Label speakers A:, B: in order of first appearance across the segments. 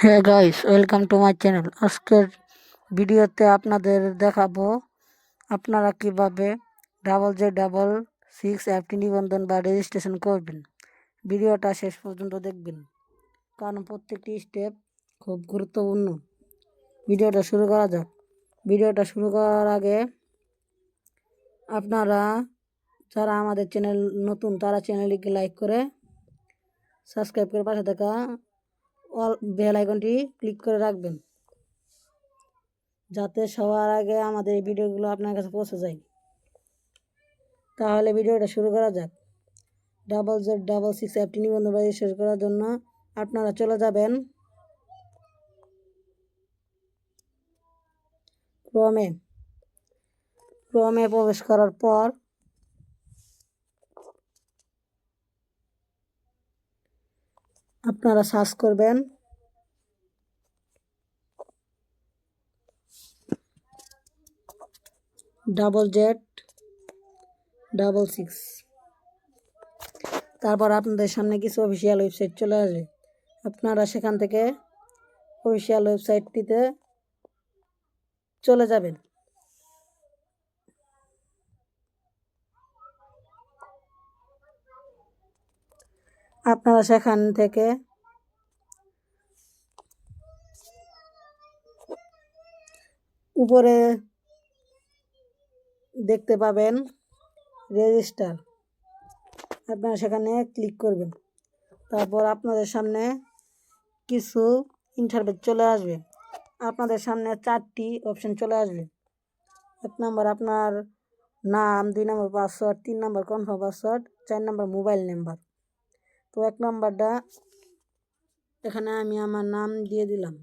A: হ্যাঁ guys, welcome to my channel. আজকের ভিডিওতে আপনাদের দেখাবো আপনারা কিভাবে JJ66 অ্যাপটি নিবন্ধন বা রেজিস্ট্রেশন করবেন। ভিডিওটা শেষ পর্যন্ত দেখবেন, কারণ প্রত্যেকটি স্টেপ খুব গুরুত্বপূর্ণ। ভিডিওটা শুরু করা যাক। ভিডিওটা শুরু করার আগে আপনারা যারা আমাদের চ্যানেল নতুন, তারা চ্যানেলটিকে লাইক করে সাবস্ক্রাইব করে পাশে থাকা অল বেল আইকনটি ক্লিক করে রাখবেন, যাতে সবার আগে আমাদের এই ভিডিওগুলো আপনার কাছে পৌঁছে যায়। তাহলে ভিডিওটা শুরু করা যাক। JJ66 অ্যাপটি নিবন্ধন রেজিস্ট্রেশন করার জন্য আপনারা চলে যাবেন ক্রোমে প্রবেশ করার পর আপনারা সার্চ করবেন JJ66। তারপর আপনাদের সামনে কিছু অফিসিয়াল ওয়েবসাইট চলে আসবে। আপনারা সেখান থেকে অফিসিয়াল ওয়েবসাইটটিতে চলে যাবেন। আপনারা সেখান থেকে উপরে দেখতে পাবেন রেজিস্টার, আপনারা সেখানে ক্লিক করবেন। তারপর আপনাদের সামনে কিছু ইন্টারফেস চলে আসবে। আপনাদের সামনে 4টি অপশন চলে আসবে। 1 নম্বর আপনার নাম, 2 নম্বর পাসওয়ার্ড, 3 নম্বর কনফার্ম পাসওয়ার্ড, 4 নম্বর মোবাইল নাম্বার। তো 1 নম্বরটা এখানে আমি আমার নাম দিয়ে দিলাম।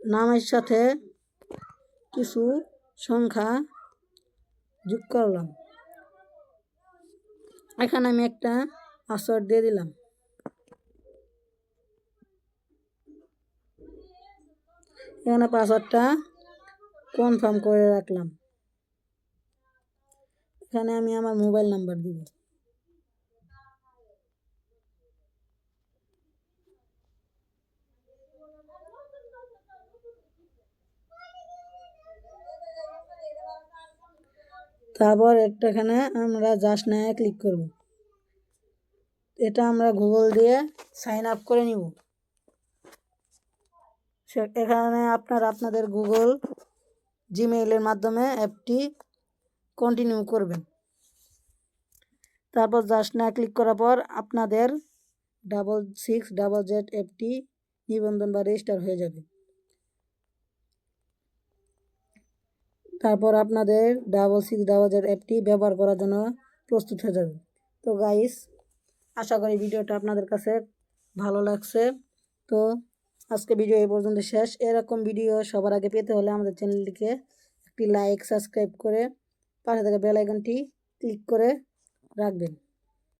A: নামের সাথে কিছু সংখ্যা যোগ করলাম। এখানে আমি একটা পাসওয়ার্ড দিয়ে দিলাম। এখানে পাসওয়ার্ডটা কনফার্ম করে রাখলাম। এখানে আমি আমার মোবাইল নাম্বার দিব। তারপর এখানে আমরা জাস্ট নাও ক্লিক করব। এটা আমরা গুগল দিয়ে সাইন আপ করে নিব। এখানে আপনারা আপনাদের গুগল জিমেইলের মাধ্যমে অ্যাপটি কন্টিনিউ করবেন। তারপর জাস্ট নাও ক্লিক করার পর আপনাদের JJ66 অ্যাপটি নিবন্ধন বা রেজিস্টার হয়ে যাবে। তারপর আপনাদের JJ66 অ্যাপটি ব্যবহার করার জন্য প্রস্তুত হয়ে যাবে। তো গাইস, আশা করি ভিডিওটা আপনাদের কাছে ভালো লাগছে। তো আজকে ভিডিও এই পর্যন্ত শেষ। এরকম ভিডিও সবার আগে পেতে হলে আমাদের চ্যানেলটিকে একটি লাইক, সাবস্ক্রাইব করে পাশে থাকা বেল আইকনটি ক্লিক করে রাখবেন।